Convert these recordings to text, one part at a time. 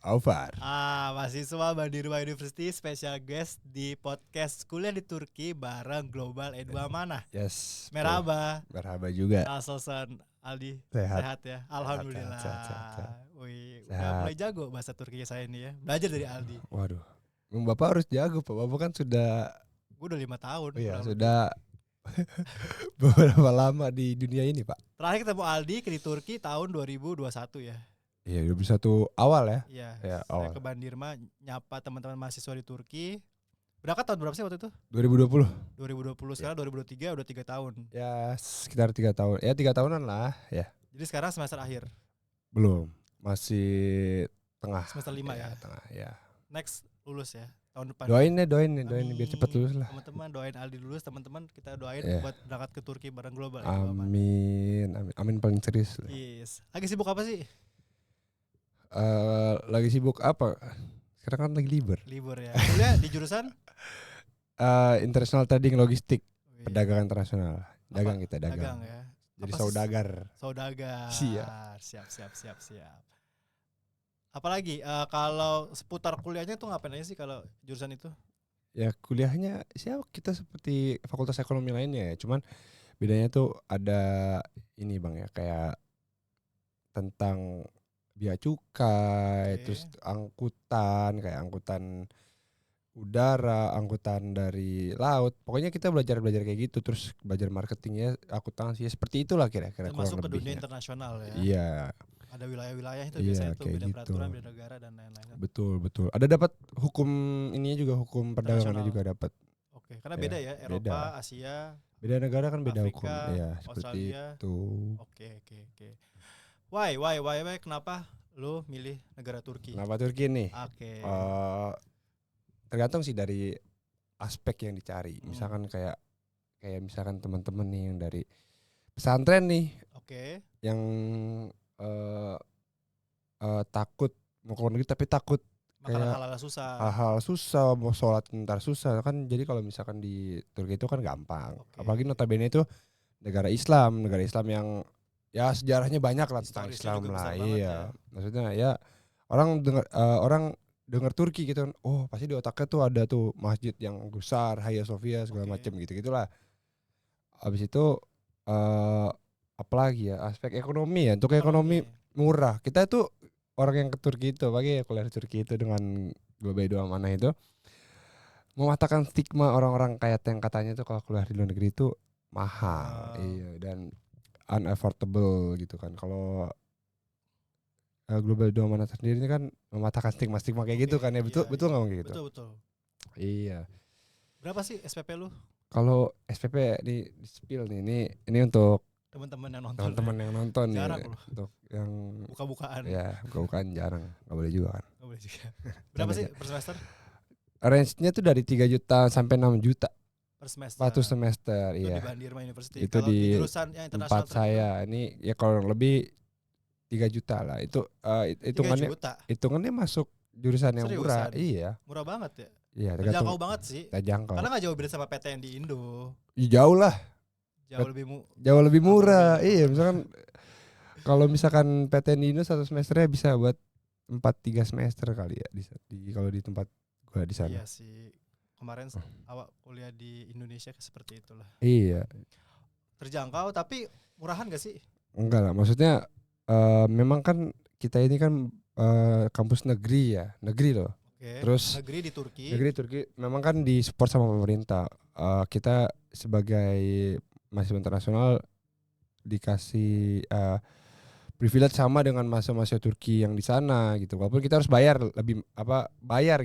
Alvar. Mahasiswa Bandirma University special guest di podcast Kuliah di Turki bareng Global E2 Mana. Yes. Merhaba. Merhaba juga. Nasılsın Aldi? Sehat Ya? Alhamdulillah. Sehat. Wih, udah Sehat. mulai jago bahasa Turkinya saya ini ya. Belajar dari Aldi. Waduh. Bapak harus jago, Pak. Bapak kan sudah Gue udah 5 tahun. Oh iya, sudah beberapa lama di dunia ini, Pak. Terakhir ketemu Aldi di Turki tahun 2021 ya. Iya, 2021 awal ya. Iya. Ya, Saya awal. ke Bandirma nyapa teman-teman mahasiswa di Turki. Berangkat tahun berapa sih waktu itu? 2020. 2020, sekarang 2023 udah 3 tahun. Ya, sekitar 3 tahun. Ya, 3 tahunan lah, ya. Jadi sekarang semester akhir. Belum. Masih tengah. Semester 5 ya. Tengah, ya. Next lulus ya tahun depan. Doain biar cepet lulus lah. Teman-teman doain Aldi lulus, teman-teman kita doain buat berangkat ke Turki bareng Global. Amin paling serius. Yes. Lagi sibuk apa sih? Lagi sibuk apa? Sekarang kan lagi libur. Libur ya. Kuliah di jurusan International Trading Logistik, perdagangan internasional. Dagang apa? kita, dagang. Ya. Jadi apa saudagar. Siap. Apalagi kalau seputar kuliahnya tuh ngapain aja sih kalau jurusan itu? Ya kuliahnya kita seperti fakultas ekonomi lainnya ya. Cuman bedanya tuh ada ini Bang ya, kayak tentang biaya cukai, terus angkutan, kayak angkutan udara, angkutan dari laut. Pokoknya kita belajar kayak gitu, terus belajar marketingnya, akuntansi, seperti itulah kira-kira. Termasuk ke dunia internasional ya. Iya. Ada wilayah-wilayah itu biasanya tuh beda gitu. peraturan, beda negara dan lain-lain. Betul. Ada dapat hukum ini juga, hukum perdagangannya juga dapat. Oke, karena beda ya, Eropa, beda. Asia. Beda negara kan beda Afrika, hukum. Iya, seperti Australia. itu. Oke. Why kenapa lu milih negara Turki? Kenapa Turki nih? Oke. Tergantung sih dari aspek yang dicari. Misalkan kayak misalkan teman-teman nih yang dari pesantren nih. Oke. Yang takut mau ke luar negeri tapi takut kayak hal-hal susah, mau sholat ntar susah kan. Jadi kalau misalkan di Turki itu kan gampang. Apalagi notabene itu negara Islam yang ya sejarahnya banyak lah tentang Islam lah. Iya. Maksudnya ya orang dengar Turki gitu kan, oh pasti di otaknya tuh ada tuh masjid yang besar, Hagia Sophia segala macam gitu-gitulah. Habis itu apalagi ya, aspek ekonomi ya. Untuk ekonomi murah. Kita tuh orang yang ke Turki itu, apalagi kuliah di Turki itu dengan Global E2 Mana itu mematahkan stigma orang-orang kayak yang katanya tuh kalau kuliah di luar negeri itu mahal. Iya, dan unaffordable gitu kan. Kalau Global E2 Mana sendiri ini kan mematahkan stigma kayak gitu kan ya. Betul nggak kayak gitu? Betul. Iya. Berapa sih SPP lu? Kalau SPP di spill nih, ini untuk teman-teman yang nonton. Jarang nih, untuk yang buka-bukaan. Ya, buka-bukaan jarang. Gak boleh juga kan. Gak boleh juga. Berapa sih per semester? Range-nya tuh dari 3 juta sampai 6 juta. Per semester. Satu semester, itu iya. Di Bandirma University. Itu kalau di jurusan yang internasional tempat saya. Ini ya kalau lebih 3 juta lah. Itu hitungannya masuk jurusan yang murah. Iya. Murah banget ya. Iya, terjangkau banget sih. Terjangkau. Karena gak jauh beda sama PTN di Indo. Jauh lah. Jauh lebih murah. Iya, kalau misalkan PTN di Indo satu semesternya bisa buat 4-3 semester kali ya kalau di tempat gua di sana. Iya sih. Kemarin awak kuliah di Indonesia seperti itulah. Iya. Terjangkau tapi murahan gak sih? Enggak lah, maksudnya memang kan kita ini kan kampus negeri loh. Terus negeri di Turki memang kan disupport sama pemerintah. Kita sebagai mahasiswa internasional dikasih privilege sama dengan mahasiswa Turki yang di sana gitu. Walaupun kita harus bayar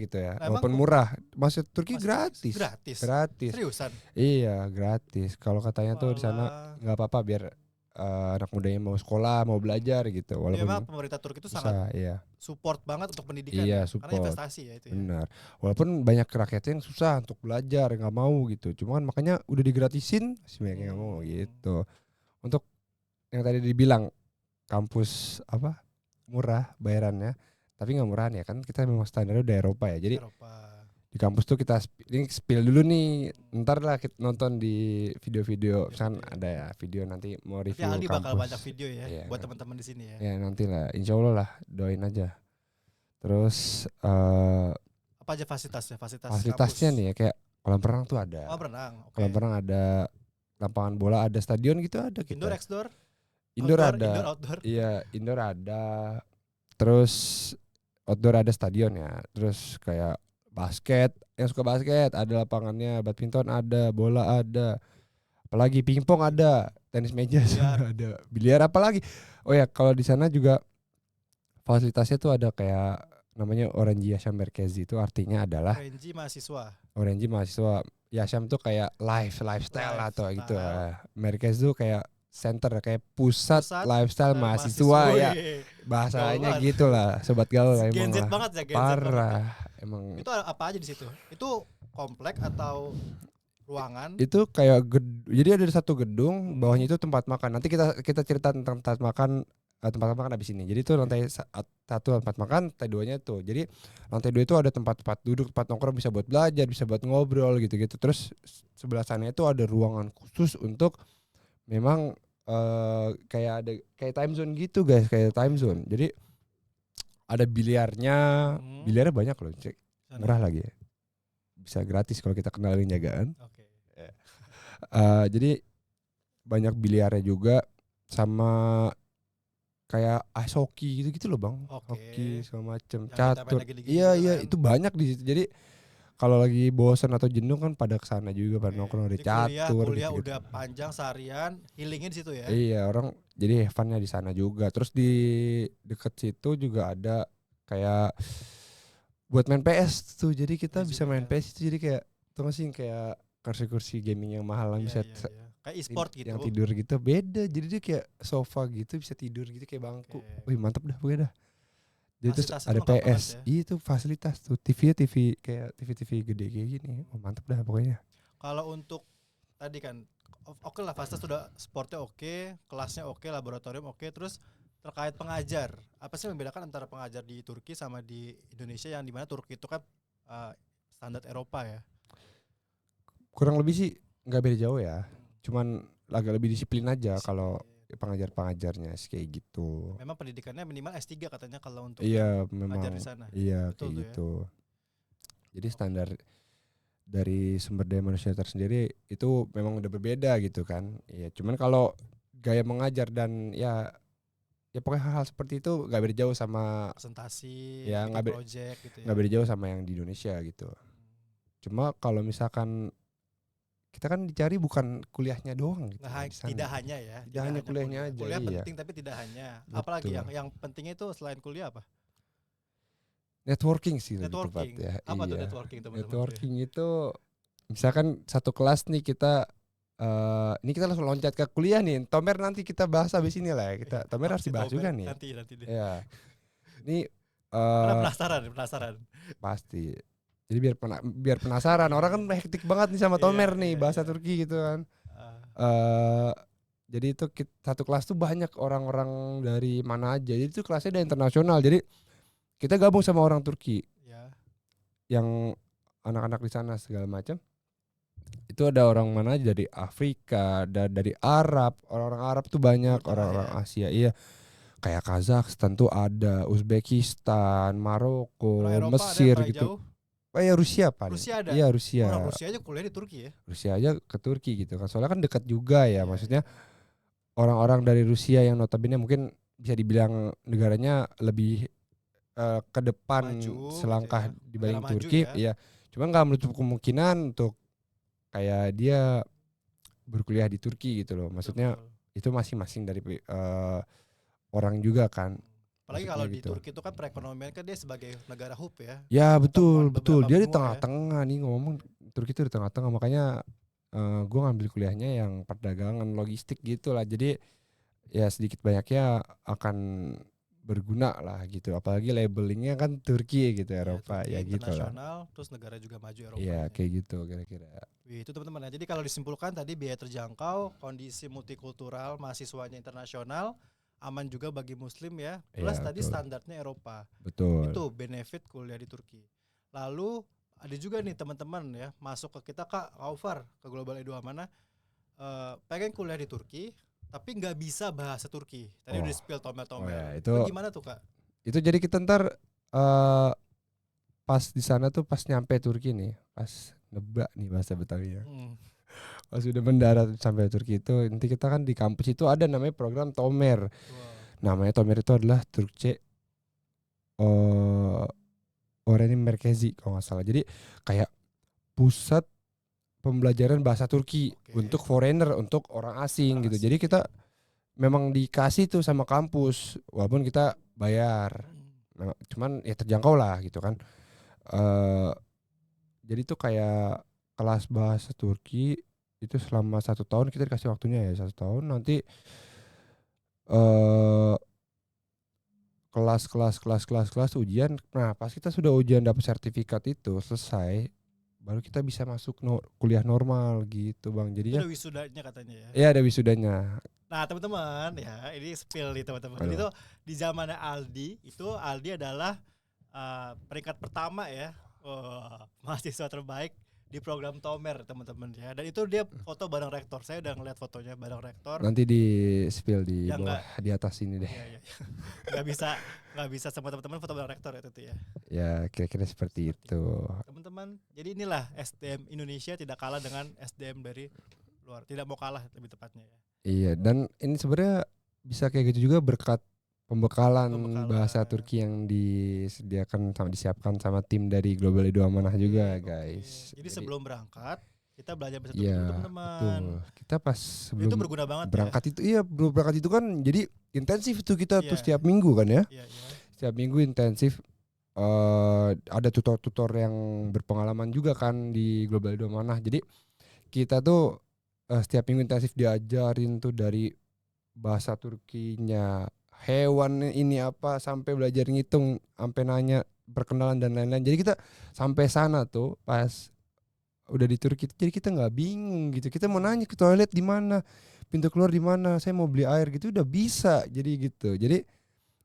gitu ya. Nah, walaupun murah. Mahasiswa Turki gratis. Seriusan? Iya, gratis. Kalau katanya tuh di sana enggak apa-apa biar anak mudanya mau sekolah, mau belajar gitu. Walaupun memang pemerintah Turki itu sangat support banget untuk pendidikan support. Karena investasi ya itu ya. Benar. Walaupun banyak rakyatnya yang susah untuk belajar, nggak mau gitu. Cuman makanya udah digratisin, si mereka nggak mau gitu. Untuk yang tadi dibilang kampus murah bayarannya, tapi nggak murah ya kan, kita memang standarnya udah Eropa ya. Jadi di kampus tuh kita ini spill dulu nih, ntar lah kita nonton di video-video, misalkan ada ya video nanti mau review Aldi kampus. bakal banyak video ya buat teman-teman di sini ya. Ya nanti lah, insya Allah lah, doain aja. Terus Apa aja fasilitasnya? fasilitasnya Kampus. nih ya kayak kolam renang tuh ada. Oh, berenang. Oke. Kolam renang ada, lapangan bola ada, stadion gitu ada Indoor, kita. outdoor, Indoor indoor, ada. outdoor. Iya, indoor ada. Terus outdoor ada stadion ya. Terus kayak basket, yang suka basket ada lapangannya, badminton ada, bola ada. Apalagi pingpong ada, tenis meja Biliar. juga ada, biliar apalagi. Oh ya, kalau di sana juga fasilitasnya tuh ada kayak namanya Orange Yasham Merkezi, itu artinya adalah Orange mahasiswa. Orange mahasiswa. Yasham tuh kayak lifestyle atau gitu. Lifestyle. Merkez tuh kayak center, kayak pusat Pusat lifestyle mahasiswa mahasiswa. ya. Wih, gaul Bahasanya banget. gitulah, sobat gaul lah Gen emang Z lah. banget ya, Gen Z banget ya. Parah, emang. Itu apa aja di situ? Itu komplek atau ruangan? Itu kayak jadi ada satu gedung, bawahnya itu tempat makan. Nanti kita cerita tentang tempat makan habis ini. Jadi itu lantai satu tempat makan, lantai duanya tuh. Jadi lantai dua itu ada tempat-tempat duduk, tempat nongkrong, bisa buat belajar, bisa buat ngobrol gitu-gitu. Terus sebelah sana itu ada ruangan khusus untuk memang kayak ada kayak time zone gitu guys, kayak time zone. Jadi ada biliarnya, biliarnya banyak loh, cek. Murah lagi ya. Bisa gratis kalau kita kenalin jagaan. Oke. Jadi banyak biliarnya juga, sama kayak ice hockey gitu-gitu loh bang. Oke. Hoki segala macem, Yang kita main catur. lagi-lagi Iya gitu iya kan. itu banyak di situ. Jadi kalau lagi bosan atau jenuh kan pada kesana juga, pada Oke. nongkrong di Jadi catur kuliah gitu. udah panjang seharian, healingnya di situ ya. Iya, orang jadi have fun-nya di sana juga. Terus di deket situ juga ada kayak buat main PS tuh. Jadi kita Iya bisa juga. main PS itu, jadi kayak tuh nggak sih kayak kursi-kursi gaming yang mahal yang Iya, bisa iya, iya. Kayak e-sport gitu. yang tidur gitu beda. Jadi dia kayak sofa gitu, bisa tidur gitu kayak bangku. Oke. Wih mantep dah pokoknya dah. Jadi terus Fasilitasnya ada tuh lengkap banget PS. ya. Itu fasilitas tuh. TV-nya TV kayak TV gede kayak gini. Oh, mantep dah pokoknya. Kalau untuk tadi kan oke lah, fasilitas sudah, sportnya oke, kelasnya oke, laboratorium oke. Terus terkait pengajar, apa sih yang membedakan antara pengajar di Turki sama di Indonesia, yang dimana Turki itu kan standar Eropa ya? Kurang lebih sih nggak beda jauh ya. Cuman agak lebih disiplin aja kalau Disiplin. pengajar-pengajarnya sih kayak gitu. Memang pendidikannya minimal S3 katanya kalau untuk Iya yang pengajar memang. di sana. Iya Betul kayak tuh ya. gitu. Jadi standar dari sumber daya manusia tersendiri itu memang udah berbeda gitu kan. Iya, cuman kalau gaya mengajar dan ya pokoknya hal-hal seperti itu nggak beda jauh sama, Presentasi, ya bikin project gitu ya. nggak beda jauh sama yang di Indonesia gitu. Cuma kalau misalkan kita kan dicari bukan kuliahnya doang gitu. Nah, di sana. tidak hanya ya, Tidak hanya kuliahnya aja, Kuliah iya. penting tapi tidak hanya. Apalagi Betul. yang pentingnya itu selain kuliah apa? Networking sih lebih tepat Networking. ya. Apa tuh Iya. networking, teman-teman? Networking itu misalkan satu kelas nih kita ini kita langsung loncat ke kuliah nih. Tomer nanti kita bahas habis ini lah ya. Tomer harus dibahas juga nih. Nanti deh. Ya. Ini Karena penasaran. pasti. Jadi biar penasaran. Orang kan hektik banget nih sama Tomer nih bahasa Turki gitu kan. Jadi itu satu kelas tuh banyak orang-orang dari mana aja. Jadi itu kelasnya udah internasional. Jadi kita gabung sama orang Turki. Ya. Yang anak-anak di sana segala macam. Itu ada orang mana aja, dari Afrika, dari Arab. Orang-orang Arab tuh banyak, orang-orang Asia. Iya. Kayak Kazakhstan tuh ada, Uzbekistan, Maroko, Mesir gitu. Jauh? Oh ya Rusia paling. Rusia ada. Iya Rusia. Orang Rusia aja kuliah di Turki ya. Rusia aja ke Turki gitu kan. Soalnya kan dekat juga ya. Iya, Maksudnya orang-orang dari Rusia yang notabene mungkin bisa dibilang negaranya lebih ke depan maju, selangkah gitu ya. dibanding Negara Turki. maju Iya. Cuma nggak menutup kemungkinan untuk kayak dia berkuliah di Turki gitu loh. Maksudnya itu masing-masing dari orang juga kan. Apalagi Maksudnya kalau di gitu. Turki itu kan perekonomian kan dia sebagai negara hub ya. Ya Pertemuan betul. beberapa Dia di benua ya. tengah-tengah nih ngomong, Turki itu di tengah-tengah, makanya gue ngambil kuliahnya yang perdagangan logistik gitu lah. Jadi ya sedikit banyaknya akan berguna lah gitu. Apalagi labelingnya kan Turki gitu, Eropa Turki ya gitu lah. internasional, terus negara juga maju Eropa. Iya kayak gitu kira-kira. Wih, itu teman-teman ya. Jadi kalau disimpulkan tadi biaya terjangkau, kondisi multikultural, mahasiswanya internasional, aman juga bagi muslim ya. Plus Iya, tadi betul. standarnya Eropa. Betul. Itu benefit kuliah di Turki. Lalu ada juga nih teman-teman ya, masuk ke kita Kak Aufar, ke Global Edu Amanah, pengen kuliah di Turki tapi nggak bisa bahasa Turki. Tadi udah spill Tomer. ya, itu gimana tuh Kak? Itu jadi kita ntar eh pas di sana tuh pas nyampe Turki nih, pas nebak nih bahasa Betawinya. Pas udah mendarat sampai Turki itu, nanti kita kan di kampus itu ada namanya program Tomer. Wow. Namanya Tomer itu adalah Türkçe eh Öğrenim Merkezi kalau nggak salah. Jadi kayak pusat pembelajaran bahasa Turki Oke. untuk foreigner, untuk orang asing Orang gitu. asing, Jadi ya. kita memang dikasih tuh sama kampus, walaupun kita bayar. Cuman ya terjangkau lah gitu kan. eh jadi tuh kayak kelas bahasa Turki itu selama 1 tahun kita dikasih waktunya ya 1 tahun nanti eh kelas ujian. Nah pas kita sudah ujian dapat sertifikat itu selesai, baru kita bisa masuk kuliah normal gitu bang. Itu Jadinya udah wisudanya katanya ya. ya ada wisudanya. Nah teman-teman ya ini spill nih teman-teman. Jadi Aduh. tuh di zamannya Aldi itu Aldi adalah peringkat pertama ya. Wah, mahasiswa terbaik di program Tomer teman-teman ya. Dan itu dia foto bareng rektor. Saya udah ngeliat fotonya bareng rektor. Nanti di spill di Yang bawah enggak di atas ini deh. Iya iya. Nggak bisa sama teman-teman foto bareng rektor ya itu ya. Ya kira-kira seperti itu. Teman-teman, jadi inilah SDM Indonesia tidak kalah dengan SDM dari luar. Tidak mau kalah lebih tepatnya ya. Iya dan ini sebenarnya bisa kayak gitu juga berkat pembekalan bahasa Pembekalan. Turki yang disiapkan sama tim dari Global Edu Amanah juga Oke. guys. Jadi sebelum berangkat kita belajar bahasa Turki iya dulu teman-teman. betul. Kita pas Itu sebelum berguna banget berangkat itu belum berangkat itu kan jadi intensif tuh kita ya. tuh setiap minggu kan ya. Iya, iya. Setiap minggu intensif. Ada tutor-tutor yang berpengalaman juga kan di Global Edu Amanah. Jadi kita tuh setiap minggu intensif diajarin tuh dari bahasa Turkinya, hewan ini apa sampai belajar ngitung, sampai nanya perkenalan dan lain-lain. Jadi kita sampai sana tuh pas udah di Turki, jadi kita nggak bingung gitu. Kita mau nanya ke toilet di mana, pintu keluar di mana, saya mau beli air gitu udah bisa. Jadi gitu. Jadi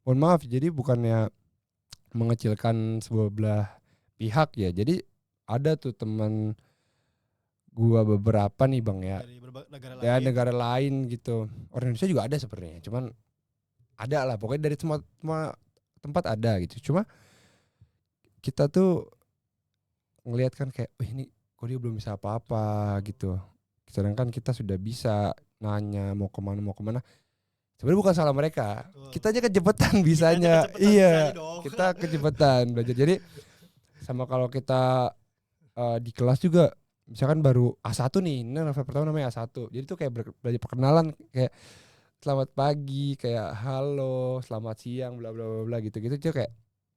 mohon maaf, jadi bukannya mengecilkan sebuah belah pihak ya. Jadi ada tuh teman gua beberapa nih bang ya, Dari berbagai negara ya lain. negara lain gitu. Orang Indonesia juga ada sebenarnya, cuman ada lah pokoknya dari semua tempat ada gitu. Cuma kita tuh ngelihat kan kayak ini kok dia belum bisa apa-apa gitu, sedangkan kita sudah bisa nanya mau kemana. Sebenarnya bukan salah mereka, Betul. kita aja kejepetan Kita aja bisanya. kecepatan Iya bisanya dong. kita kejepetan belajar. Jadi sama kalau kita di kelas juga misalkan baru A1 nih, ini level pertama namanya A1, jadi tuh kayak belajar perkenalan kayak selamat pagi, kayak halo, selamat siang, bla bla bla bla gitu-gitu aja kayak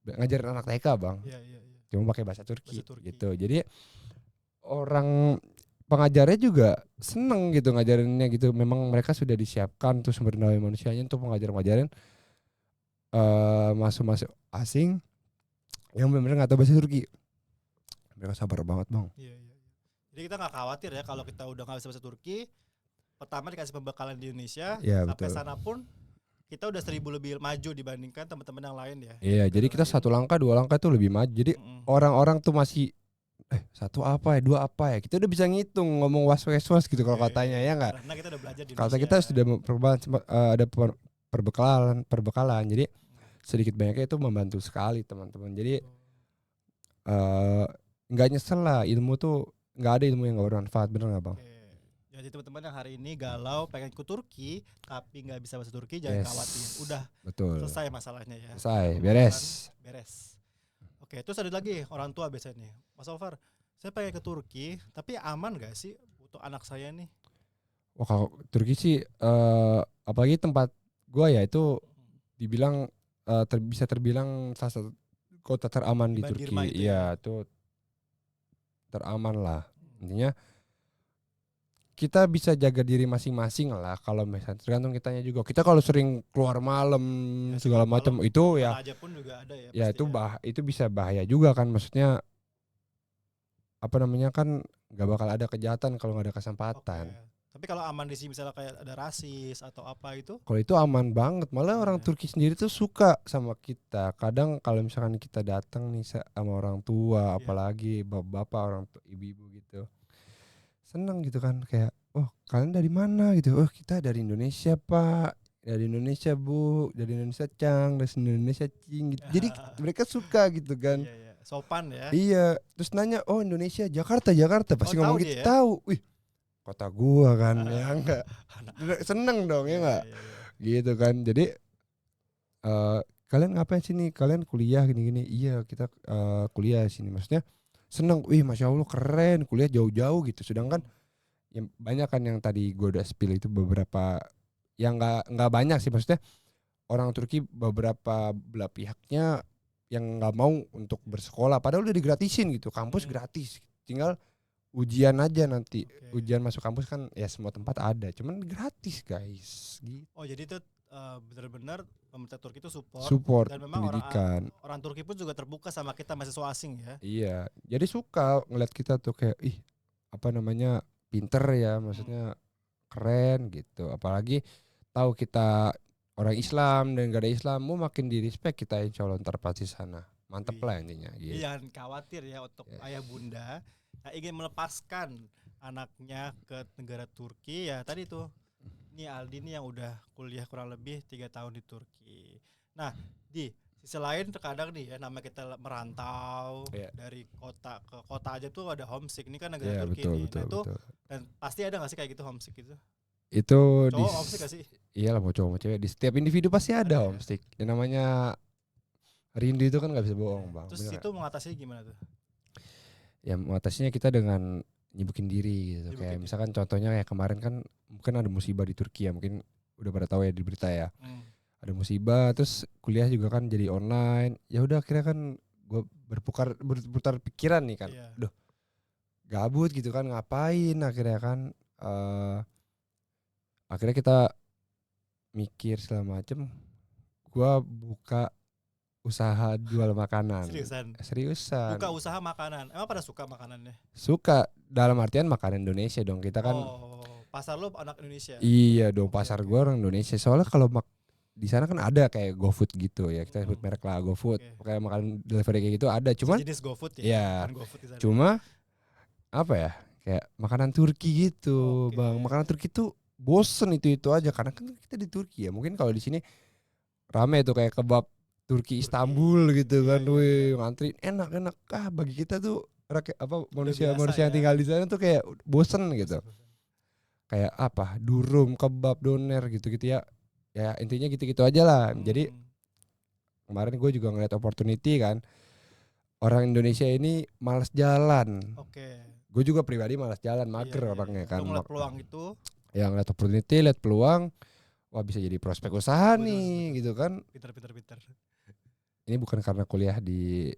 ngajarin anak TK bang, Iya, iya, iya. cuma pakai bahasa Turki, Bahasa Turki. gitu. Jadi orang pengajarnya juga seneng gitu ngajarinnya gitu. Memang mereka sudah disiapkan tuh sumber daya manusianya untuk ngajarin masuk asing yang benar-benar nggak tahu bahasa Turki. Mereka sabar banget bang. Iya, iya, iya. Jadi kita nggak khawatir ya kalau kita udah nggak bisa bahasa Turki. Pertama dikasih pembekalan di Indonesia, Iya sampai betul. sana pun kita udah 1000 lebih maju dibandingkan teman-teman yang lain ya. Iya jadi kita Negara lain. 1 langkah 2 langkah tuh lebih maju. Jadi Mm-mm. orang-orang tuh masih satu apa ya, dua apa ya, kita udah bisa ngitung, ngomong was gitu kalau Iya, katanya iya. ya nggak. Karena kita udah belajar di Kata Indonesia. kita sudah ada perbekalan. Jadi sedikit banyaknya itu membantu sekali teman-teman. Jadi nggak nyesel lah, ilmu tuh nggak ada ilmu yang nggak bermanfaat, bener nggak bang? Oke. Jadi teman-teman yang hari ini galau pengen ke Turki tapi nggak bisa bahasa Turki, jangan Yes. khawatir. Udah Betul. selesai masalahnya ya. Selesai, Pembekalan beres. Oke, terus ada lagi orang tua biasanya nih. Mas Alvar, saya pengen ke Turki tapi aman gak sih untuk anak saya nih? Wah kalau Turki sih apalagi tempat gua ya itu dibilang bisa terbilang salah satu kota teraman di Di Turki. Bandirma itu Iya, ya? itu teraman lah. Intinya kita bisa jaga diri masing-masing lah, kalau misalnya tergantung kitanya juga. Kita kalau sering keluar malam Ya, segala sebelum macam malam itu ya aja pun juga ada ya ya pasti itu ya. itu bisa bahaya juga kan, maksudnya apa namanya kan nggak bakal ada kejahatan kalau nggak ada Oke. kesempatan. Tapi kalau aman di sini misalnya kayak ada rasis atau apa itu? Kalau itu aman banget, malah Aman orang ya? Turki sendiri tuh suka sama kita. Kadang kalau misalkan kita datang nih sama orang tua, Iya. apalagi bapak-bapak, ibu-ibu gitu, seneng gitu kan, kayak oh kalian dari mana gitu, oh kita dari Indonesia pak, dari Indonesia bu, dari Indonesia Cang, dari Indonesia Cing gitu. Jadi mereka suka gitu kan. Iya iya, sopan ya. Iya, terus nanya, oh Indonesia, Jakarta, Jakarta, Oh pasti tahu ngomong gitu, dia ya. tahu. Wih, kota gua kan, ya enggak, seneng dong ya Iya iya enggak, iya iya. gitu kan. Jadi kalian ngapain sini? Kalian kuliah gini-gini? Iya kita kuliah sini. Maksudnya seneng, wih masya Allah keren, kuliah jauh-jauh gitu. Sedangkan Hmm. yang banyak kan yang tadi gue udah spill itu beberapa yang nggak banyak sih, maksudnya orang Turki beberapa belah pihaknya yang nggak mau untuk bersekolah padahal udah digratisin gitu, kampus Hmm. gratis, tinggal ujian aja nanti. Oke. Ujian masuk kampus kan ya semua tempat ada, cuman gratis guys gitu. Oh jadi itu benar-benar pemerintah Turki itu support Support dan memang pendidikan. orang Turki pun juga terbuka sama kita mahasiswa asing ya. Iya, jadi suka ngeliat kita tuh kayak ih apa namanya pinter ya, Hmm. maksudnya keren gitu. Apalagi tahu kita orang Islam dan gak ada Islam, mau makin di respect kita insya Allah ntar pasti sana. Mantep Wih. lah intinya Jadi gitu. jangan khawatir ya untuk Ya. ayah bunda yang ingin melepaskan anaknya ke negara Turki ya tadi tuh. Ini Aldi nih yang udah kuliah kurang lebih 3 tahun di Turki. Nah, di sisi lain terkadang nih ya nama kita merantau Iya. dari kota ke kota aja tuh ada homesick. Ini kan negara Iya Turki betul nih. Nah betul itu betul. dan pasti ada gak sih kayak gitu homesick gitu? Itu Cowok homesick gak sih? iyalah mau cowok mau cewek di setiap individu pasti Ada ada ya. homesick. Yang namanya rindu itu kan nggak bisa Iya. bohong bang. Terus Bener itu nggak? mengatasinya gimana tuh? Ya mengatasinya kita dengan nyibukin diri gitu. Kayak Dibikin diri. misalkan contohnya kayak kemarin kan mungkin ada musibah di Turki ya, mungkin udah pada tahu ya di berita ya. Hmm. Ada musibah terus kuliah juga kan jadi online. Ya udah akhirnya kan gue berputar pikiran nih kan. Iya. Duh, gabut gitu kan ngapain akhirnya kan akhirnya kita mikir segala macem. Gua buka usaha jual makanan. Seriusan. Buka Seriusan. usaha makanan. Emang pada suka makanannya? Suka dalam artian makanan Indonesia dong. Kita kan Oh, pasar lu anak Indonesia. iya dong Oke pasar oke. gua orang Indonesia. Soalnya kalau di sana kan ada kayak GoFood gitu ya. Kita sebut Hmm. merek lah GoFood. Oke. Kayak makanan delivery kayak gitu ada. Cuman Sejenis GoFood ya, ya bukan GoFood di sana. cuma apa ya? Kayak makanan Turki gitu, Oke. Bang. Makanan Turki tuh bosen itu aja karena kan kita di Turki ya. Mungkin kalau di sini rame tuh kayak kebab Turki Istanbul gitu Iya kan, iya iya. wih ngantri enak-enak. Bagi kita tuh rakyat apa Udah biasa manusia yang ya. tinggal di sana tuh kayak bosen gitu. Bosan-bosan. Kayak apa durum, kebab, doner gitu-gitu ya. Ya intinya gitu-gitu aja lah. Jadi Hmm. kemarin gue juga ngeliat opportunity kan. Orang Indonesia ini malas jalan. Oke. Gue juga pribadi malas jalan, Iya mager iya iya. orangnya Lu kan. ngeliat peluang itu. Yang ngeliat opportunity, lihat peluang, wah bisa jadi prospek usaha Betul betul nih betul. gitu kan. Pinter pinter pinter. Ini bukan karena kuliah di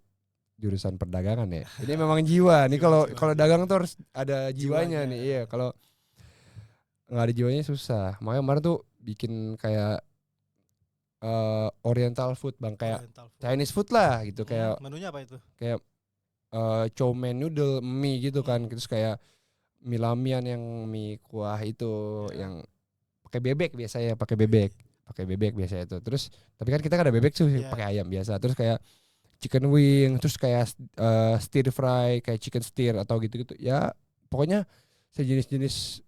jurusan perdagangan ya. Ini memang jiwa nih, Jiwa kalau jiwa kalau jiwa. dagang tuh harus ada jiwanya Jiwanya. nih. Iya, kalau nggak ada jiwanya susah. Makanya kemarin tuh bikin kayak oriental food Bang, kayak Oriental food. Chinese food lah gitu, kayak Menunya apa itu? kayak chow mein noodle, mie gitu kan. Hmm. Terus kayak mie lamian yang mie kuah itu Ya. yang pakai bebek biasanya, pakai Wih. bebek. Pakai bebek biasa itu. Terus tapi kan kita kan ada bebek tuh Ya. pakai ayam biasa. Terus kayak chicken wing, terus kayak stir fry, kayak chicken stir atau gitu-gitu. Ya, pokoknya sejenis-jenis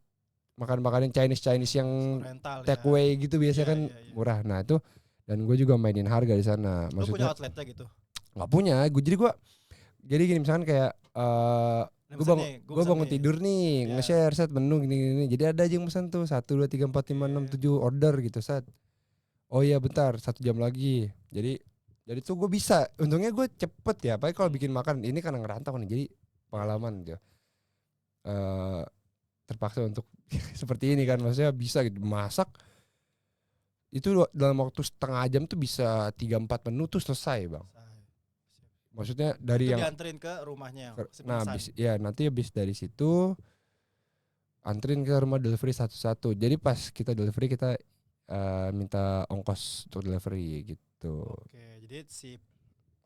makan-makanan Chinese yang Oriental take ya. away gitu biasa Iya kan iya iya. murah. Nah, itu dan gue juga mainin harga di sana. Lu punya Maksudnya outletnya gitu. nggak punya. Jadi gini misalkan kayak Nah, gue misalnya bangun nih, gue gue pesan bangun nih. tidur nih Ya. nge-share set menu gini. Jadi ada aja yang pesan tuh 1 2 3 4 5 6 7 order gitu set. Oh iya bentar 1 jam lagi. Jadi tuh gue bisa. Untungnya gue cepet ya. Apalagi kalau bikin makan ini karena ngerantau nih. Jadi pengalaman gitu. eh Terpaksa untuk seperti ini kan. Maksudnya bisa gitu masak itu dalam waktu setengah jam tuh bisa 3 4 menu tuh selesai bang. Maksudnya dari Itu yang dianterin ke rumahnya si nah pemesan. ya nanti habis dari situ anterin ke rumah delivery satu-satu. Jadi pas kita delivery kita minta ongkos untuk delivery gitu. Oke, jadi si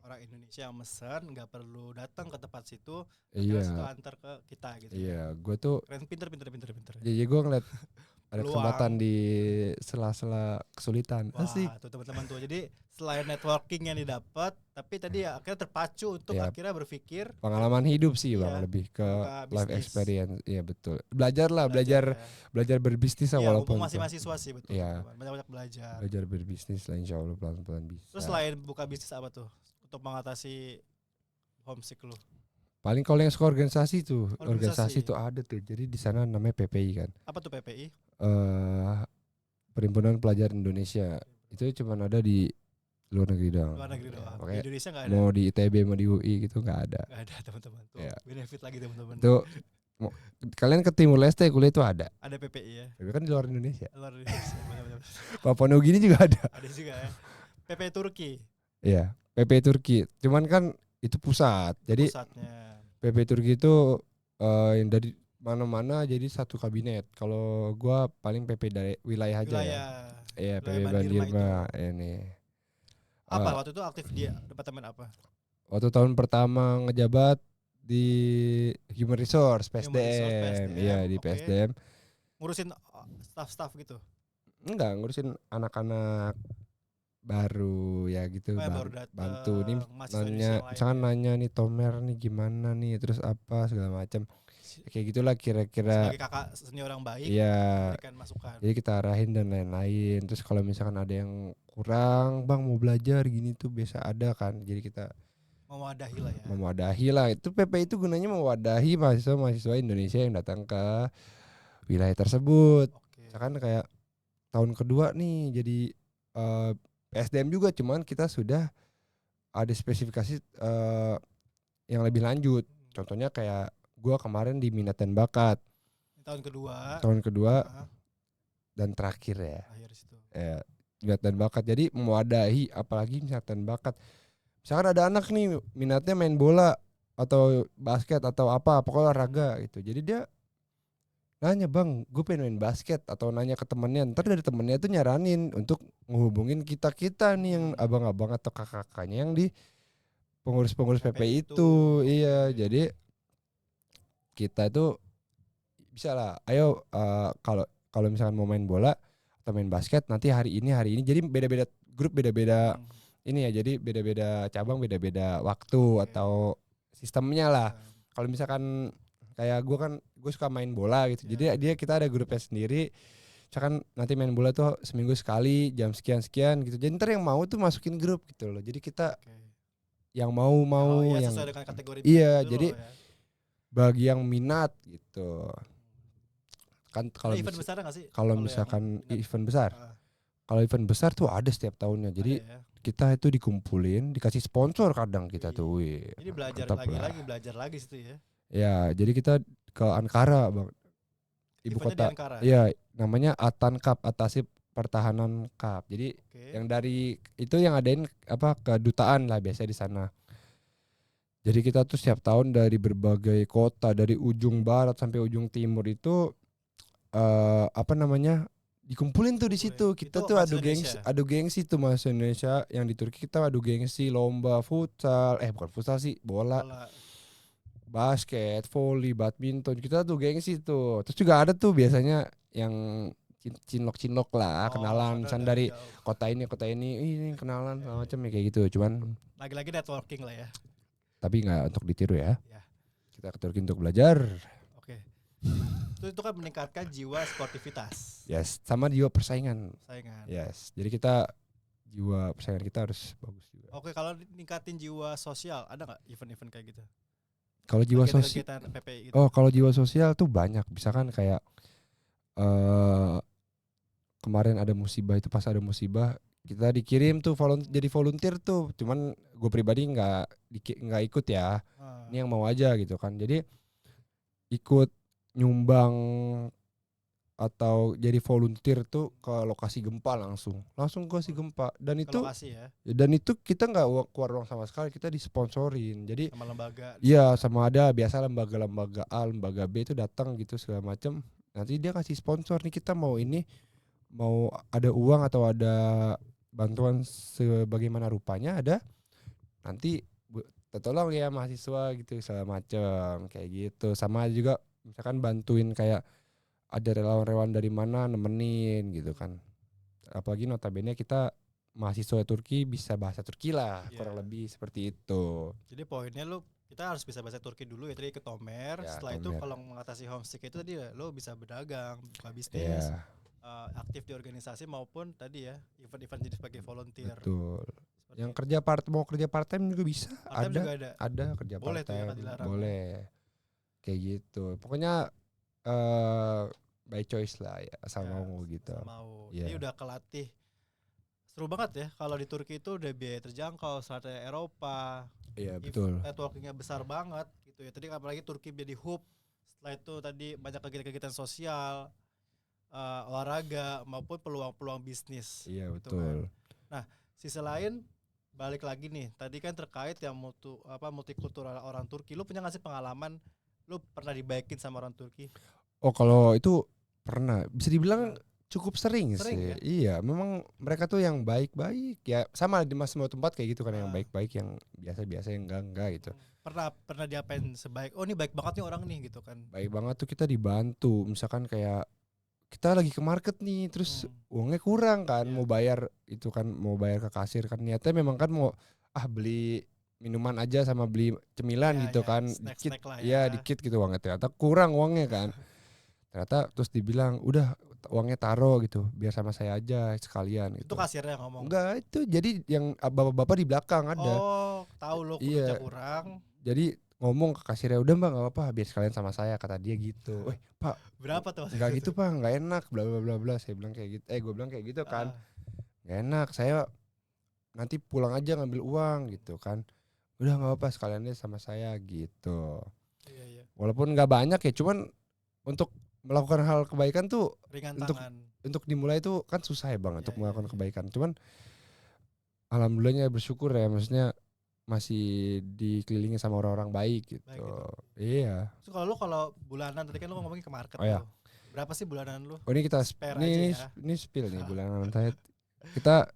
orang Indonesia yang mesen nggak perlu datang ke tempat situ, tapi Iya, harus itu antar ke kita gitu ya. iya. Gue tuh Keren, pinter pinter pinter pinter. jadi gue ngeliat ada Peluang. kesempatan di sela-sela kesulitan. Wah, Asik. tuh teman-teman tuh. Jadi selain networking yang didapat, tapi tadi ya akhirnya terpacu untuk Ya, akhirnya berpikir pengalaman hidup sih Bang, iya, lebih ke buka life bisnis. experience. Iya betul. Belajar lah, belajar ya. berbisnis lah Iya, mumpung walaupun masih tuh. mahasiswa sih betul. Iya, teman-teman. Banyak-banyak belajar. belajar berbisnis lah insya Allah pelan-pelan bisa. Terus selain buka bisnis apa tuh untuk mengatasi homesick lu? Paling kalau yang suka organisasi tuh, organisasi Organisasi. tuh ada tuh. Jadi di sana namanya PPI kan. Apa tuh PPI? Perhimpunan Pelajar Indonesia. Itu cuma ada di luar negeri doang. Luar negeri doang. Di Makanya Indonesia nggak ada. mau di ITB mau di UI gitu nggak ada. Nggak ada teman-teman. Tuh Ya. benefit lagi teman-teman. Itu kalian ke Timur Leste kuliah itu ada. Ada PPI ya. Tapi kan di luar Indonesia. Luar Indonesia. Benar-benar. Papua Nugini juga ada. Ada juga ya. PPI Turki. Iya, PPI Turki. Cuman kan itu pusat. Jadi Pusatnya. PPI Turki itu yang dari mana-mana jadi satu kabinet. Kalau gua paling PP dari wilayah aja ya. Wilayah. Iya, PP Wilayah Bandirma ini. Apa waktu itu aktif di departemen apa? Waktu tahun pertama ngejabat di Human Resource Human Resource, PSDM. Iya, di oke. PSDM. Ngurusin staff-staff gitu. Enggak, ngurusin anak-anak baru ya gitu, Oh, yang baru datang, bantu nih mahasiswa nanya, Indonesia yang misalkan lain ya. nanya nih Tomer nih gimana nih terus apa segala macam. Kayak gitulah kira-kira. Sebagai kakak senior yang baik, Iya. memberikan masukan. Jadi kita arahin dan lain-lain. Terus kalau misalkan ada yang kurang, Bang mau belajar gini tuh biasa ada kan. Jadi kita Mewadahi lah ya. memwadahi lah. Itu PP itu gunanya mewadahi mahasiswa-mahasiswa Indonesia yang datang ke wilayah tersebut. Oke. Misalkan kayak tahun kedua nih jadi PSDM juga, cuman kita sudah ada spesifikasi yang lebih lanjut. Contohnya kayak gua kemarin di minat dan bakat. Tahun kedua. Tahun kedua Nah, dan terakhir ya. akhir situ. Minat dan bakat. Jadi mewadahi apalagi minat dan bakat. Misalkan ada anak nih minatnya main bola atau basket atau apa, pokoknya olahraga gitu. Jadi dia nanya, "Bang, gue pengen main basket," atau nanya ke temennya. Ntar dari temennya itu nyaranin untuk ngehubungin kita-kita nih yang abang-abang atau kakak-kakaknya yang di pengurus-pengurus PP itu. Iya, jadi kita itu bisa lah. Ayo kalau misalkan mau main bola atau main basket nanti hari ini. Jadi beda-beda grup, beda-beda ini ya. Jadi beda-beda cabang, beda-beda waktu atau sistemnya lah. Kalau misalkan kayak gue suka main bola gitu. Jadi kita ada grupnya sendiri. Misalkan nanti main bola tuh seminggu sekali jam sekian gitu. Jadi ntar yang mau tuh masukin grup gitu loh. Jadi kita yang mau ya, yang sesuai dengan kategori. Iya, gitu jadi loh ya. bagi yang minat gitu. Kan kalau event besar nggak sih? kalau misalkan event besar. Kalau event besar tuh ada setiap tahunnya. Jadi ya. kita itu dikumpulin, dikasih sponsor kadang kita tuh. Jadi belajar belajar lagi situ ya. Ya, jadi kita ke Ankara, Bang. Ibu Eventnya kota. Iya, namanya Atan Cup, Atasi Pertahanan Cup. Jadi yang dari itu yang adain apa kedutaan lah biasa di sana. Jadi kita tuh setiap tahun dari berbagai kota, dari ujung barat sampai ujung timur itu dikumpulin tuh di situ. Kita tuh adu gengsi tuh mahasiswa Indonesia yang di Turki. Kita adu gengsi lomba futsal, bukan futsal sih, bola. Basket, volley, badminton, kita tuh gengsi tuh. Terus juga ada tuh biasanya yang cinlok lah, kenalan misalnya dari kota ini kenalan segala macam ya kayak gitu. Cuman lagi-lagi networking lah ya. Tapi nggak untuk ditiru ya. Kita ke Turki untuk belajar. Oke. Itu kan meningkatkan jiwa sportivitas. Yes, sama jiwa persaingan. Yes, jadi kita jiwa persaingan kita harus bagus juga. Oke, kalau ningkatin jiwa sosial ada nggak event-event kayak gitu? Kalau jiwa sosial, gitu. Kalau jiwa sosial tuh banyak. Misalkan kayak kemarin ada musibah, itu pas ada musibah kita dikirim tuh jadi volunteer tuh. Cuman gue pribadi nggak ikut ya. Ini yang mau aja gitu kan. Jadi ikut nyumbang atau jadi volunteer tuh ke lokasi gempa langsung ke lokasi gempa dan itu lokasi ya? Dan itu kita nggak keluar uang sama sekali, kita disponsorin. Jadi sama lembaga. Iya, sama ada biasa lembaga A, lembaga B itu datang gitu segala macam. Nanti dia kasih sponsor nih, kita mau ada uang atau ada bantuan sebagaimana rupanya ada. Nanti tolong ya mahasiswa gitu segala macam kayak gitu. Sama juga misalkan bantuin kayak ada relawan-relawan dari mana nemenin gitu kan. Apalagi notabene kita mahasiswa Turki bisa bahasa Turki lah, Iya. kurang lebih seperti itu. Jadi poinnya lu kita harus bisa bahasa Turki dulu ya, tadi ke Tomer. Ya, Setelah itu Tomer. kalau mengatasi homesick itu tadi ya, lu bisa berdagang, buka bisnis, Ya, aktif di organisasi maupun tadi ya event-event jadi sebagai volunteer. betul. Seperti Yang itu. mau kerja part time juga bisa. Part-time juga Ada kerja Boleh part tuh ya, nggak time, dilarang. boleh. Kayak gitu. Pokoknya by choice lah ya, asal Ya, mau gitu. asal mau. Iya. Jadi udah kelatih. Seru banget ya kalau di Turki itu udah biaya terjangkau, strategi Eropa, Iya, betul. networkingnya besar banget gitu ya. Tadi apalagi Turki jadi hub. Setelah itu tadi banyak kegiatan-kegiatan sosial, olahraga maupun peluang-peluang bisnis. Iya, Gitu kan. betul. Nah, sisi lain balik lagi nih. Tadi kan terkait yang multikultural orang Turki. Lu punya nggak sih pengalaman lu pernah dibaikin sama orang Turki? Oh, kalau itu pernah. Bisa dibilang Pernah. cukup sering Sering sih. ya? Iya, memang mereka tuh yang baik-baik ya, sama di semua tempat kayak gitu kan, yang Ah. baik-baik, yang biasa-biasa, yang enggak gitu. Pernah diapain sebaik, oh ini baik banget nih orang nih gitu kan. Baik banget tuh, kita dibantu. Misalkan kayak kita lagi ke market nih, terus uangnya kurang kan, Iya. mau bayar itu kan, mau bayar ke kasir kan, niatnya memang kan mau beli minuman aja sama beli cemilan Iya, gitu iya, kan, dikit snack-snack lah ya, ya. dikit gitu uangnya, ternyata kurang uangnya kan. Ternyata terus dibilang udah uangnya taruh gitu, biar sama saya aja sekalian Itu gitu. kasirnya yang ngomong. Enggak, itu jadi yang bapak-bapak di belakang ada. Oh, tahu lo duitnya Iya, kurang. jadi ngomong ke kasirnya, udah mbak nggak apa-apa, biar sekalian sama saya, kata dia gitu. Pak, Berapa tuh? nggak gitu pak, nggak enak, bla bla bla bla. Saya bilang kayak gitu, gue bilang kayak gitu kan, Ah, nggak enak, saya nanti pulang aja ngambil uang gitu kan. Udah nggak apa-apa, sekalian deh sama saya gitu. iya, iya. Walaupun nggak banyak ya, cuman untuk melakukan hal kebaikan tuh, Ringan untuk tangan. dimulai itu kan susah ya bang, Iya, untuk iya, melakukan iya. kebaikan. Cuman alhamdulillahnya bersyukur ya, maksudnya masih dikelilingi sama orang-orang baik gitu. Baik gitu. Iya. So, kalau bulanan tadi kan lu ngomongin ke market Oh ya. tuh. Berapa sih bulanan lu? Oh, ini kita Spare ini aja ini, ya. ini spill nih bulanan saya. Kita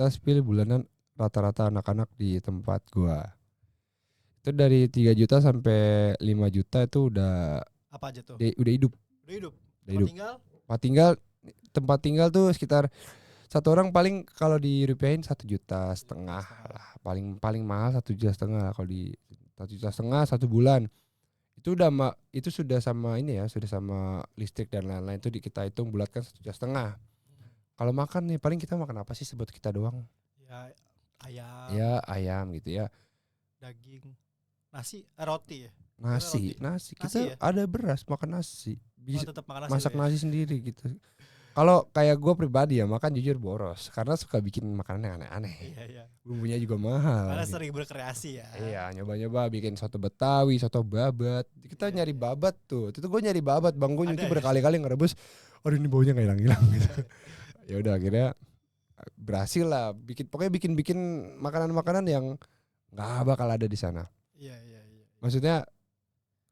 spill bulanan rata-rata anak-anak di tempat gua. Itu dari 3 juta sampai 5 juta itu udah Apa aja tuh? udah hidup. Udah hidup. Udah Tempat hidup. tinggal? Tempat tinggal tuh sekitar satu orang paling kalau dirupiahin 1,5 juta lah. Paling mahal 1,5 juta lah, kalau di 1,5 juta 1 bulan. Itu sudah sama ini ya, sudah sama listrik dan lain-lain, itu kita hitung bulatkan 1,5 juta. Kalau makan nih paling kita makan apa sih sebut kita doang? Ya, ayam, Ya ayam gitu ya. daging, nasi, roti ya. Nasi Nasi kita ya? ada beras, makan nasi. Oh, Bisa tetap makan nasi masak lu ya? nasi sendiri gitu. Kalau kayak gue pribadi ya, makan jujur boros karena suka bikin makanan yang aneh-aneh. Iya, iya. Bumbunya juga mahal. Karena gitu. sering berkreasi ya. Iya, nyoba-nyoba bikin soto Betawi, soto babat. Kita Iya, nyari iya. babat tuh. Itu gue nyari babat, bang, gue nyuci Ada ya? berkali-kali ngerebus. Aduh, ini baunya nggak hilang-hilang gitu. Ya udah, akhirnya berhasil lah. Pokoknya bikin makanan-makanan yang nggak bakal ada di sana. Iya, iya, iya. Maksudnya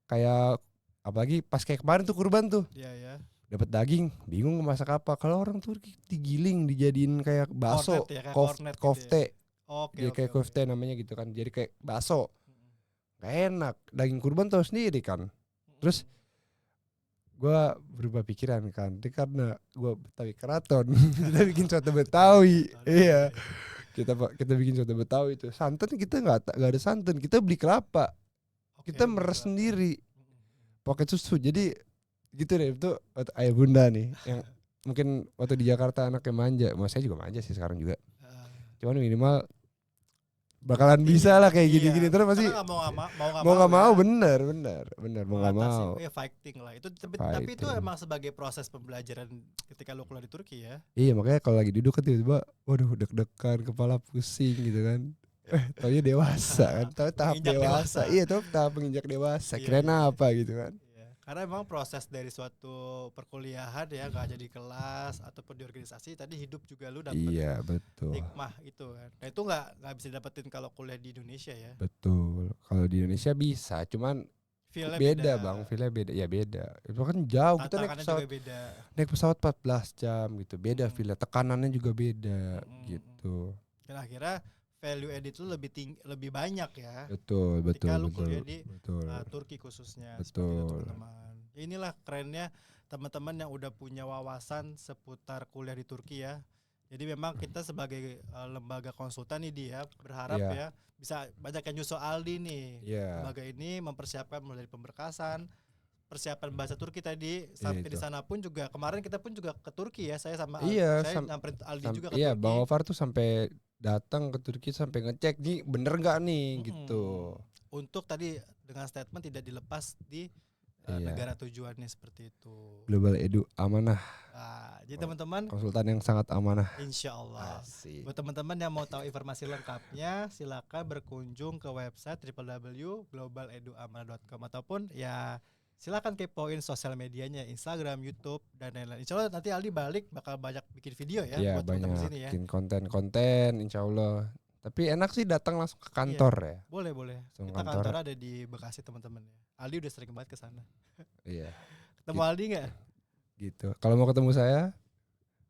kayak apalagi pas kayak kemarin tuh kurban tuh. Iya, ya. Dapat daging, bingung masak apa. Kalau orang Turki digiling, dijadiin kayak bakso, Kornet ya, kayak kornet gitu ya. kofte. Oke, Jadi oke, kayak oke. kofte namanya gitu kan. Jadi kayak bakso. Mm-mm. Gak enak. Daging kurban tau sendiri kan. Terus gue berubah pikiran kan. Itu karena gue Betawi Keraton. Kita bikin soto Betawi. Iya. Kita bikin soto Betawi itu. Santan kita nggak ada santan. Kita beli kelapa. Oke, Kita beli meres kelapa. sendiri. Pakai susu. Jadi gitu deh, itu ayah bunda nih yang mungkin waktu di Jakarta anaknya manja. Saya juga manja sih sekarang juga. Cuman minimal bakalan bisa lah kayak gini-gini terus pasti. Karena Mau nggak mau, ya. bener mau nggak Mengatasi, mau. ya fighting lah itu, tapi itu Fighting. emang sebagai proses pembelajaran ketika lu kuliah di Turki ya. Iya, makanya kalau lagi duduk kan tiba-tiba waduh deg-degan, kepala pusing gitu kan. Taunya dewasa kan, tahu tahap Menginjak dewasa. dewasa. Iya, tahu tahap menginjak dewasa. Iya, Kirain iya. apa gitu kan. Iya. Karena emang proses dari suatu perkuliahan ya, gak jadi kelas ataupun di organisasi, tadi hidup juga lu dapet Iya, betul. hikmah itu kan. Nah itu nggak bisa dapetin kalau kuliah di Indonesia ya. Betul. Kalau di Indonesia bisa, cuman Feel-nya beda bang, feelnya beda. Ya beda. Itu kan jauh, kita Tantangannya juga beda. naik pesawat 14 jam gitu. Beda Mm. feelnya, tekanannya juga beda Mm-mm. gitu. Dan akhirnya value added lu lebih banyak ya. Betul, Ketika betul, lu betul. kuliah di Betul. Turki khususnya. Seperti itu Betul. teman-teman. Inilah kerennya teman-teman yang udah punya wawasan seputar kuliah di Turki ya. Jadi memang kita sebagai lembaga konsultan nih dia berharap Iya. ya bisa banyak yang nyusul Aldi nih. Iya. Lembaga ini mempersiapkan mulai dari pemberkasan, persiapan bahasa Turki tadi sampai Itu. di sana pun juga kemarin kita pun juga ke Turki ya. Saya sama Iya, saya nyamperin Aldi juga ke iya, Turki. Bang Ovar tuh sampai datang ke Turki sampai ngecek nih bener nggak nih gitu. Untuk tadi dengan statement tidak dilepas di Iya. negara tujuannya seperti itu. Global Edu amanah. Jadi teman-teman, Konsultan yang sangat amanah. insya Allah. Asik. Buat teman-teman yang mau tahu informasi lengkapnya, silakan berkunjung ke website www.globaleduamanah.com ataupun ya silakan kepoin sosial medianya, Instagram, YouTube dan lain-lain. Insya Allah nanti Aldi balik bakal banyak bikin video ya Iya, buat teman-teman banyak sini ya. bikin konten-konten insya Allah. Tapi enak sih datang langsung ke kantor ya. Boleh. Langsung Kita kantor. kantor ada di Bekasi teman-teman ya. Aldi udah sering banget ke sana. Iya. Ketemu Aldi nggak? Gitu. Kalau mau ketemu saya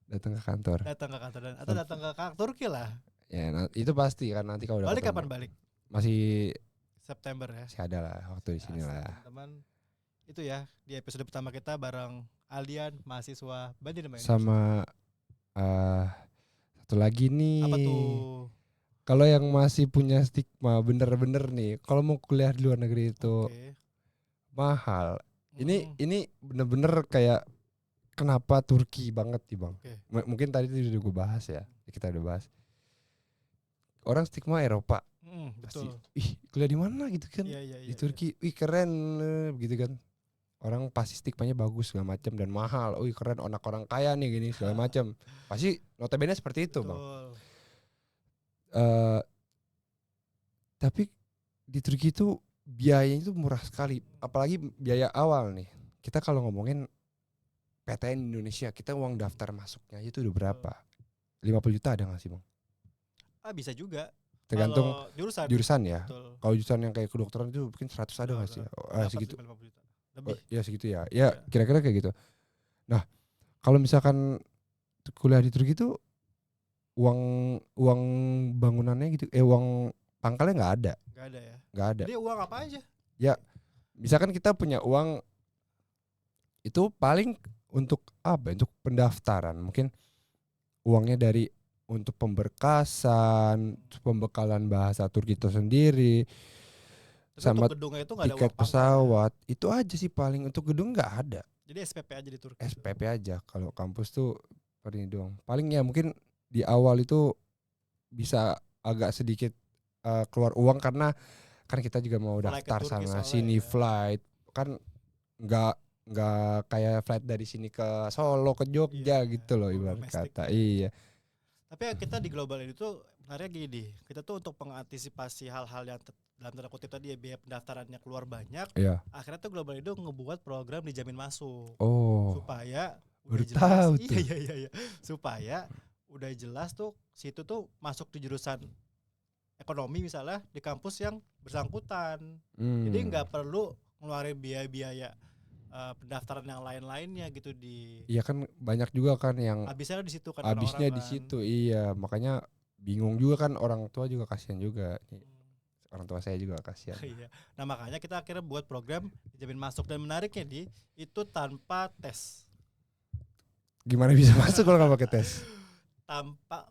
datang ke kantor. Datang ke kantor atau datang ke Turki lah. Ya, itu pasti kan nanti kalau udah Balik ketemu. kapan balik? Masih September ya. masih ada lah waktu di sini lah. Teman-teman, itu ya di episode pertama kita bareng Aldian, mahasiswa Bandung sama satu lagi nih. Apa tuh? Kalau yang masih punya stigma bener-bener nih, kalau mau kuliah di luar negeri itu mahal. Ini bener-bener kayak kenapa Turki banget nih bang? Mungkin tadi udah gue bahas ya, kita udah bahas. Orang stigma Eropa, pasti, ih kuliah di mana gitu kan? Di Turki, ih keren, gitu kan? Orang pasti stigmanya bagus segala macam dan mahal. Wih keren, orang kaya nih gini segala macam. Pasti notabene seperti itu bang. Tapi di Turki itu biayanya itu murah sekali, apalagi biaya awal nih. Kita kalau ngomongin PTN Indonesia, kita uang daftar masuknya itu udah berapa? 50 juta ada nggak sih bang? Bisa juga. Tergantung jurusan ya. Kalau jurusan yang kayak kedokteran itu mungkin 100 ada nggak sih? Segitu. Ya segitu ya. Ya kira-kira kayak gitu. Nah kalau misalkan kuliah di Turki itu uang bangunannya gitu, uang pangkalnya nggak ada. Nggak ada. Jadi uang apa aja? Ya, misalkan kita punya uang itu paling untuk apa? Untuk pendaftaran, mungkin uangnya dari untuk pemberkasan, pembekalan bahasa Turki itu sendiri, sama tiket pesawat, itu aja sih paling. Untuk gedung nggak ada. Jadi SPP aja di Turki. SPP aja. Kalau kampus tuh ini doang. Paling ya mungkin di awal itu bisa agak sedikit keluar uang karena kan kita juga mau daftar sana sini flight kan nggak kayak flight dari sini ke Solo ke Jogja gitu loh ibarat kata. Iya. Tapi kita di global ini tuh benarnya gini, kita tuh untuk mengantisipasi hal-hal yang dalam tanda kutip tadi ya biaya pendaftarannya keluar banyak. Iya. Akhirnya tuh global itu ngebuat program dijamin masuk. Oh. Supaya udah jelas. Iya. Supaya udah jelas tuh situ tuh masuk di jurusan ekonomi misalnya di kampus yang bersangkutan. Jadi nggak perlu ngeluarin biaya-biaya pendaftaran yang lain-lainnya gitu di. Iya kan banyak juga kan yang habisnya di situ kan. Habisnya di situ iya, makanya bingung juga kan, orang tua juga kasihan juga. Orang tua saya juga kasihan. Iya. Nah makanya kita akhirnya buat program dijamin masuk, dan menariknya itu tanpa tes. Gimana bisa masuk kalau nggak pakai tes? Tanpa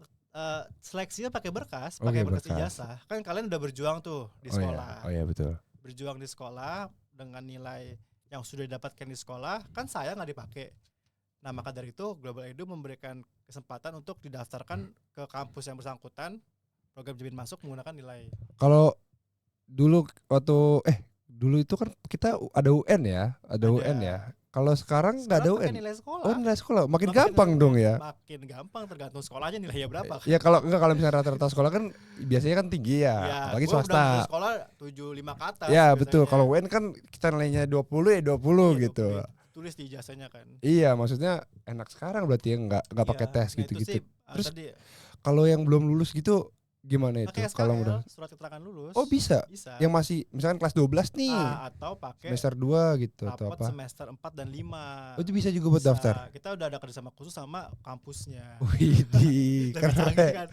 seleksinya pakai berkas, pakai berkas ijazah. Kan kalian udah berjuang tuh di sekolah. Oh iya betul. Berjuang di sekolah dengan nilai yang sudah didapatkan di sekolah, kan saya nggak dipakai. Nah maka dari itu Global Edu memberikan kesempatan untuk didaftarkan ke kampus yang bersangkutan, program jamin masuk menggunakan nilai. Kalau dulu dulu itu kan kita ada UN ya, UN ya. Kalau sekarang nggak ada UN. Nilai sekolah. Oh nilai sekolah, makin gampang dong ya. Makin gampang tergantung sekolahnya nilainya berapa. Ya kalau misalnya rata-rata sekolah kan biasanya kan tinggi ya, apalagi swasta. Sekolah 75 ke atas. Ya betul. Kalau UN kan kita nilainya 20 ya 20 gitu. Tulis di ijazahnya kan. Iya, maksudnya enak sekarang berarti ya nggak pakai tes gitu-gitu. Terus kalau yang belum lulus gitu gimana itu? Kalau udah surat keterangan lulus. Oh bisa. Yang masih misalkan kelas 12 nih. Atau pakai semester 2 gitu atau apa? Semester 4 dan 5. Oh itu bisa juga buat daftar. Kita udah ada kerjasama khusus sama kampusnya. Wih, keren kan.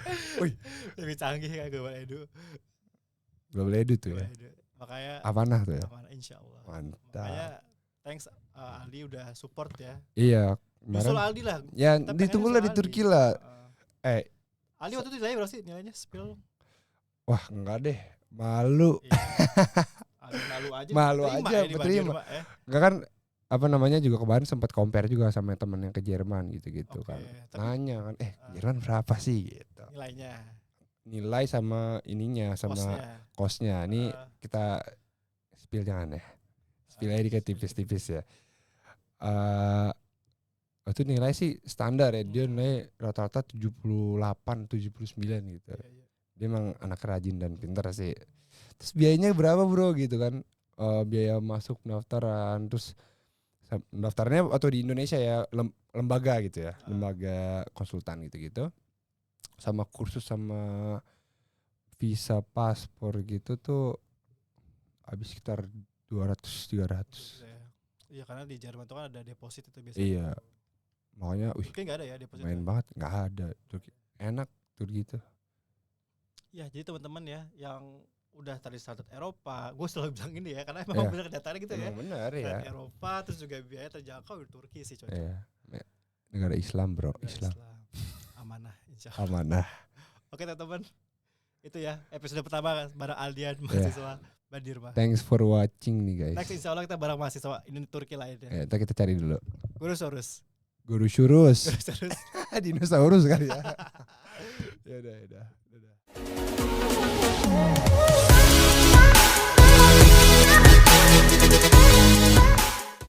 Lebih canggih kan Global Edu. Global Edu tuh ya. Makanya amanah tuh ya. Amanah insyaallah. Mantap. Makanya thanks Aldi udah support ya. Iya, Nyusul kemarin. Aldi lah. Ya Kita ditunggu pengennya lah nyusul di Aldi. Turki lah. Heeh. Eh, Aldi waktu itu nilainya berapa sih? Nilainya spill. wah enggak deh, malu. Iya. Aldi malu aja. Malu diterima aja, ya di berterima. Madiun, Mak, ya. Enggak kan apa namanya juga kemarin sempat compare juga sama temen yang ke Jerman gitu-gitu Oke, kan. tapi Nanya kan, Jerman berapa sih gitu. nilainya, Nilai sama ininya sama kosnya. kosnya. Ini Eh, kita spill jangan ya. Spill aja dikit tipis-tipis ya. Itu nilai sih standar ya. Dia nilai rata-rata 78, 79 gitu. iya, iya. Dia emang anak rajin dan pintar sih. Terus biayanya berapa bro gitu kan? Biaya masuk pendaftaran, terus daftarnya atau di Indonesia ya lembaga gitu ya, lembaga konsultan gitu-gitu, sama kursus sama visa paspor gitu tuh habis sekitar 200-300. Iya, karena di Jerman tuh kan ada deposit itu biasanya. Iya, makanya Turki nggak ada ya deposit. main banget, nggak ada. Turki enak tuh gitu. Ya, jadi teman-teman ya yang udah tadi startup Eropa, gue selalu bilang ini ya, karena memang benar kenyataannya gitu ya. Emang benar ya. Startup Eropa terus juga biaya terjangkau di Turki sih cocok. Iya. Negara Islam bro, Negara Islam. Amanah insya Allah. Amanah. Oke teman-teman, itu ya episode pertama bareng Aldian mahasiswa Bandirma. Thanks for watching nih guys. Next insya Allah kita bareng mahasiswa Indonesia Turki lainnya. Ntar kita cari dulu. Gurusaurus. Guru Shurus. Gurusaurus. Dinosaurus kali ya. Ya udah.